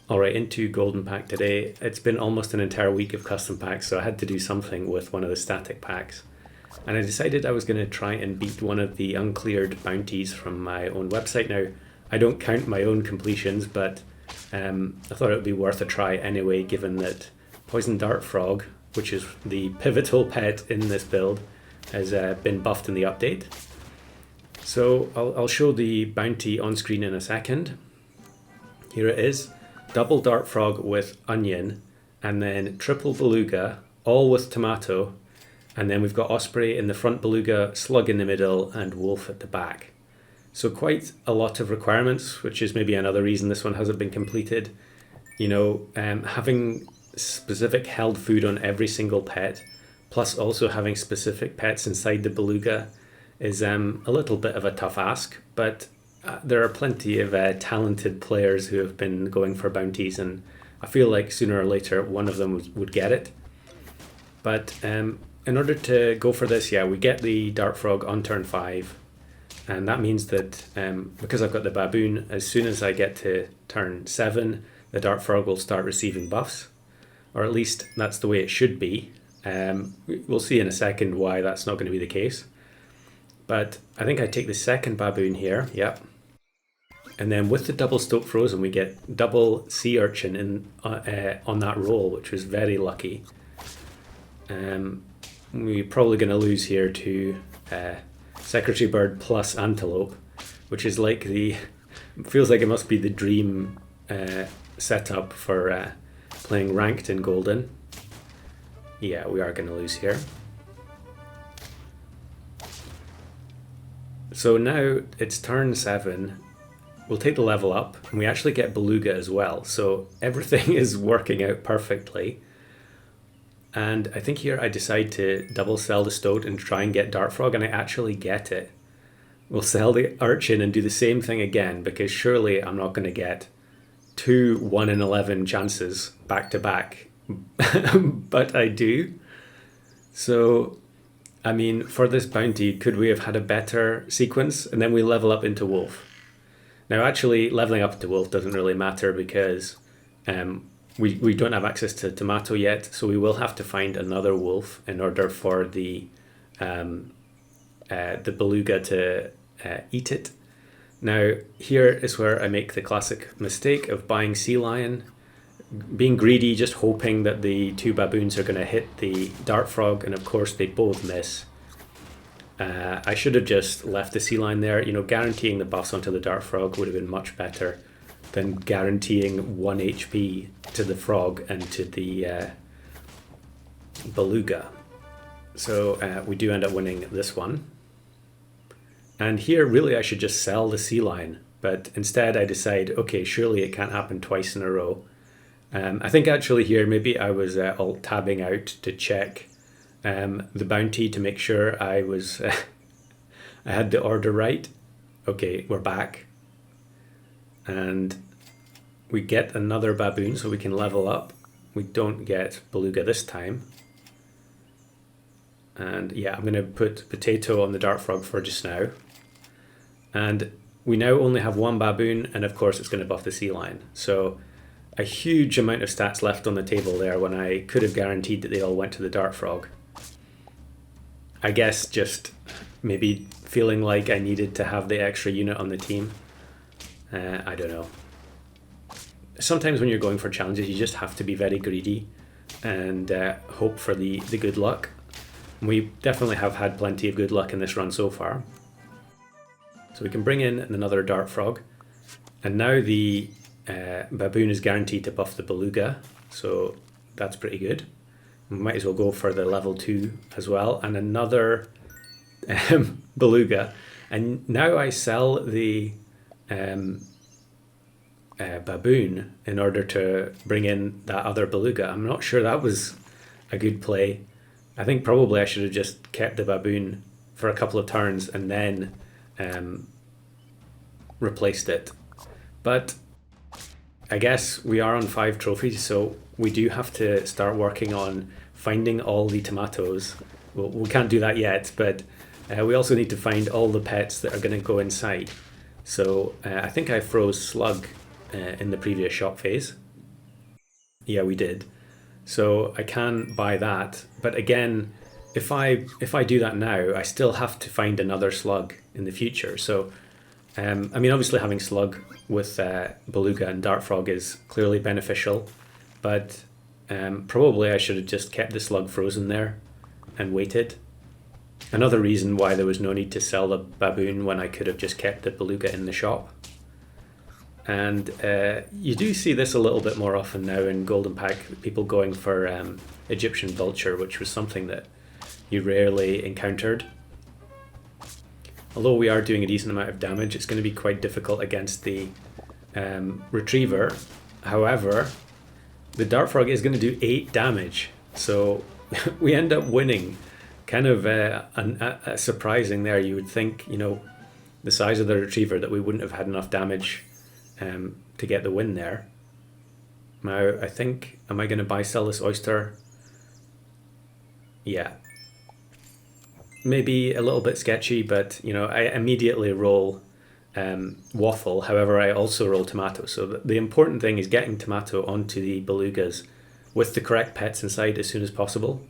Alright, into Golden Pack today. It's been almost an entire week of custom packs, so I had to do something with one of the static packs. And I decided I was going to try and beat one of the uncleared bounties from my own website. Now, I don't count my own completions, but I thought it would be worth a try anyway, given that Poison Dart Frog, which is the pivotal pet in this build, has been buffed in the update. So I'll show the bounty on screen in a second. Here it is. Double Dart Frog with Onion, and then triple Beluga, all with Tomato, and then we've got Osprey in the front Beluga, Slug in the middle, and Wolf at the back. So quite a lot of requirements, which is maybe another reason this one hasn't been completed. You know, having specific held food on every single pet, plus also having specific pets inside the Beluga is a little bit of a tough ask, but there are plenty of talented players who have been going for bounties, and I feel like sooner or later one of them would get it. But in order to go for this, we get the Dart Frog on turn 5, and that means that because I've got the Baboon, as soon as I get to turn 7, the Dart Frog will start receiving buffs, or at least that's the way it should be. We'll see in a second why that's not going to be the case. But I think I take the second Baboon here, yep. And then with the double Stoke Frozen, we get double Sea Urchin in, on that roll, which was very lucky. We're probably going to lose here to Secretary Bird plus Antelope, which is like feels like it must be the dream setup for playing ranked in Golden. Yeah, we are going to lose here. So now it's turn 7, we'll take the level up, and we actually get Beluga as well, so everything is working out perfectly. And I think here I decide to double sell the Stoat and try and get Dart Frog, and I actually get it. We'll sell the Urchin and do the same thing again, because surely I'm not going to get 2 1 in 11 chances back to back, but I do. So I mean, for this bounty, could we have had a better sequence? And then we level up into Wolf. Now, actually, leveling up to Wolf doesn't really matter because we don't have access to Tomato yet, so we will have to find another Wolf in order for the Beluga to eat it. Now, here is where I make the classic mistake of buying Sea Lion, being greedy, just hoping that the 2 baboons are going to hit the Dart Frog, and of course they both miss. I should have just left the Sea Lion there. You know, guaranteeing the buffs onto the Dart Frog would have been much better than guaranteeing 1 HP to the Frog and to the Beluga. So we do end up winning this one. And here really I should just sell the Sea Lion, but instead I decide, okay, surely it can't happen twice in a row. I think actually here maybe I was alt tabbing out to check the bounty to make sure I was I had the order right. Okay, we're back, and we get another baboon, so we can level up. We don't get Beluga this time, and yeah, I'm going to put Potato on the Dart Frog for just now, and we now only have 1 baboon, and of course it's going to buff the Sea Lion. So a huge amount of stats left on the table there when I could have guaranteed that they all went to the Dart Frog. I guess just maybe feeling like I needed to have the extra unit on the team. I don't know. Sometimes when you're going for challenges, you just have to be very greedy and hope for the good luck. We definitely have had plenty of good luck in this run so far. So we can bring in another Dart Frog, and now the Baboon is guaranteed to buff the Beluga, so that's pretty good. We might as well go for the level 2 as well, and another Beluga. And now I sell the Baboon in order to bring in that other Beluga. I'm not sure that was a good play. I think probably I should have just kept the Baboon for a couple of turns and then replaced it. But I guess we are on 5 trophies, so we do have to start working on finding all the tomatoes. Well, we can't do that yet, but we also need to find all the pets that are going to go inside. So I think I froze Slug in the previous shop phase. Yeah, we did. So I can buy that. But again, if I do that now, I still have to find another slug in the future. So I mean, obviously having slug with beluga and dart frog is clearly beneficial, but probably I should have just kept the slug frozen there and waited. Another reason why there was no need to sell the baboon when I could have just kept the beluga in the shop. And you do see this a little bit more often now in Golden Pack, people going for Egyptian vulture, which was something that you rarely encountered. Although we are doing a decent amount of damage, it's going to be quite difficult against the retriever. However, the dart frog is going to do 8 damage, so we end up winning. Kind of surprising there. You would think, you know, the size of the retriever, that we wouldn't have had enough damage to get the win there. Now, I think, am I going to buy sell this oyster? Yeah. Maybe a little bit sketchy, but, you know, I immediately roll waffle. However, I also roll tomato. So the important thing is getting tomato onto the belugas with the correct pets inside as soon as possible.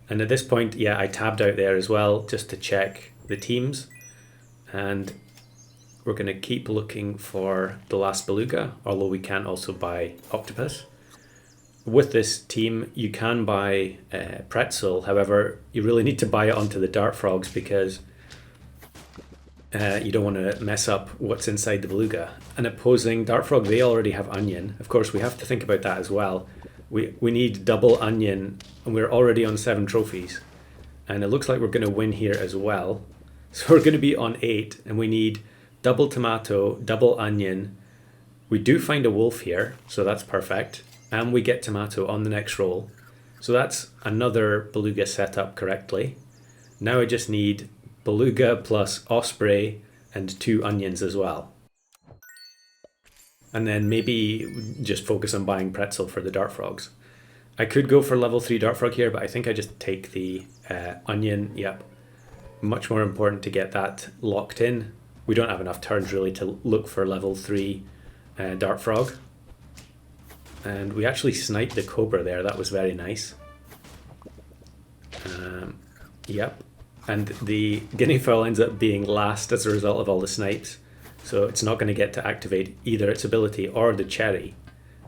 And at this point, yeah, I tabbed out there as well just to check the teams. And we're going to keep looking for the last beluga, although we can also buy octopus. With this team, you can buy pretzel. However, you really need to buy it onto the dart frogs because you don't want to mess up what's inside the beluga. An opposing dart frog, they already have onion. Of course, we have to think about that as well. We need double onion, and we're already on 7 trophies. And it looks like we're going to win here as well. So we're going to be on 8, and we need double tomato, double onion. We do find a wolf here, so that's perfect. And we get tomato on the next roll. So that's another beluga set up correctly. Now I just need beluga plus osprey and 2 onions as well. And then maybe just focus on buying pretzel for the dart frogs. I could go for level 3 dart frog here, but I think I just take the onion. Yep. Much more important to get that locked in. We don't have enough turns really to look for level 3 dart frog. And we actually sniped the cobra there. That was very nice. Yep. And the guinea fowl ends up being last as a result of all the snipes. So it's not going to get to activate either its ability or the cherry.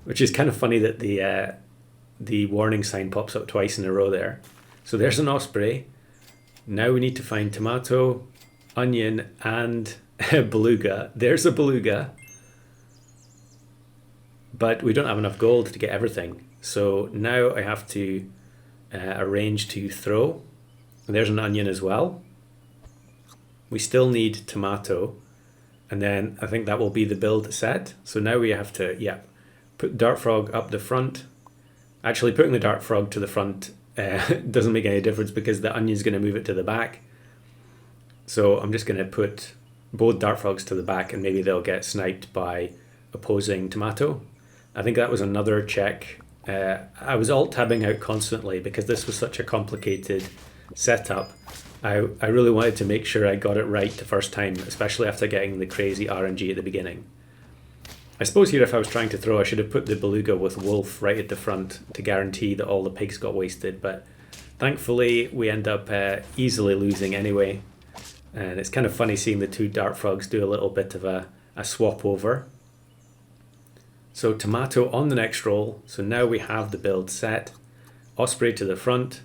Which is kind of funny that the warning sign pops up twice in a row there. So there's an osprey. Now we need to find tomato, onion, and beluga. There's a beluga. But we don't have enough gold to get everything. So now I have to arrange to throw. And there's an onion as well. We still need tomato. And then I think that will be the build set. So now we have to, yeah, put dart frog up the front. Actually, putting the dart frog to the front doesn't make any difference because the onion's going to move it to the back. So I'm just going to put both dart frogs to the back and maybe they'll get sniped by opposing tomato. I think that was another check. I was alt-tabbing out constantly because this was such a complicated setup. I really wanted to make sure I got it right the first time, especially after getting the crazy RNG at the beginning. I suppose here if I was trying to throw, I should have put the beluga with wolf right at the front to guarantee that all the pigs got wasted, but thankfully we end up easily losing anyway. And it's kind of funny seeing the 2 dart frogs do a little bit of a swap over. So tomato on the next roll. So now we have the build set. Osprey to the front,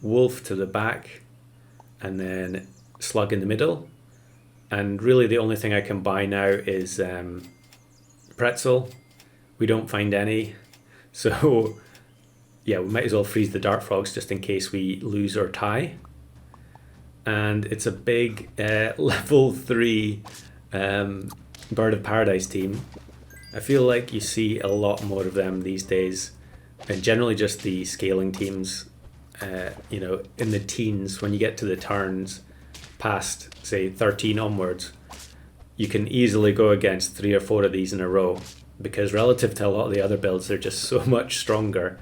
wolf to the back, and then slug in the middle. And really the only thing I can buy now is pretzel. We don't find any. So yeah, we might as well freeze the dart frogs just in case we lose or tie. And it's a big level 3 Bird of Paradise team. I feel like you see a lot more of them these days, and generally just the scaling teams, you know, in the teens, when you get to the turns past, say, 13 onwards, you can easily go against 3 or 4 of these in a row, because relative to a lot of the other builds, they're just so much stronger.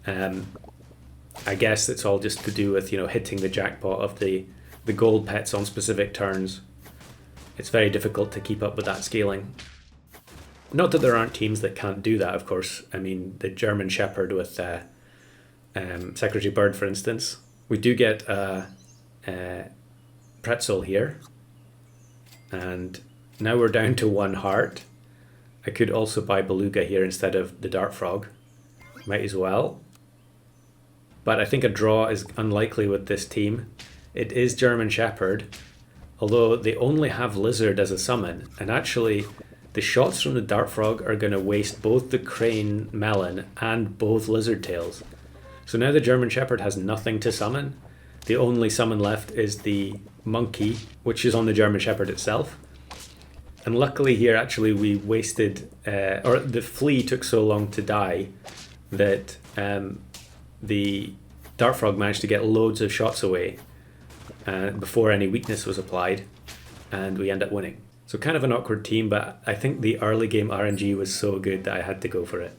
I guess it's all just to do with, you know, hitting the jackpot of the gold pets on specific turns. It's very difficult to keep up with that scaling. Not that there aren't teams that can't do that, of course. I mean, the German Shepherd with Secretary Bird, for instance. We do get a pretzel here. And now we're down to 1 heart. I could also buy Beluga here instead of the Dart Frog. Might as well. But I think a draw is unlikely with this team. It is German Shepherd, although they only have Lizard as a summon. And actually, the shots from the Dart Frog are going to waste both the Crane Melon and both Lizard Tails. So now the German Shepherd has nothing to summon. The only summon left is the Monkey, which is on the German Shepherd itself. And luckily here, actually, we wasted, or the Flea took so long to die that the Dart Frog managed to get loads of shots away before any weakness was applied, and we end up winning. So kind of an awkward team, but I think the early game RNG was so good that I had to go for it.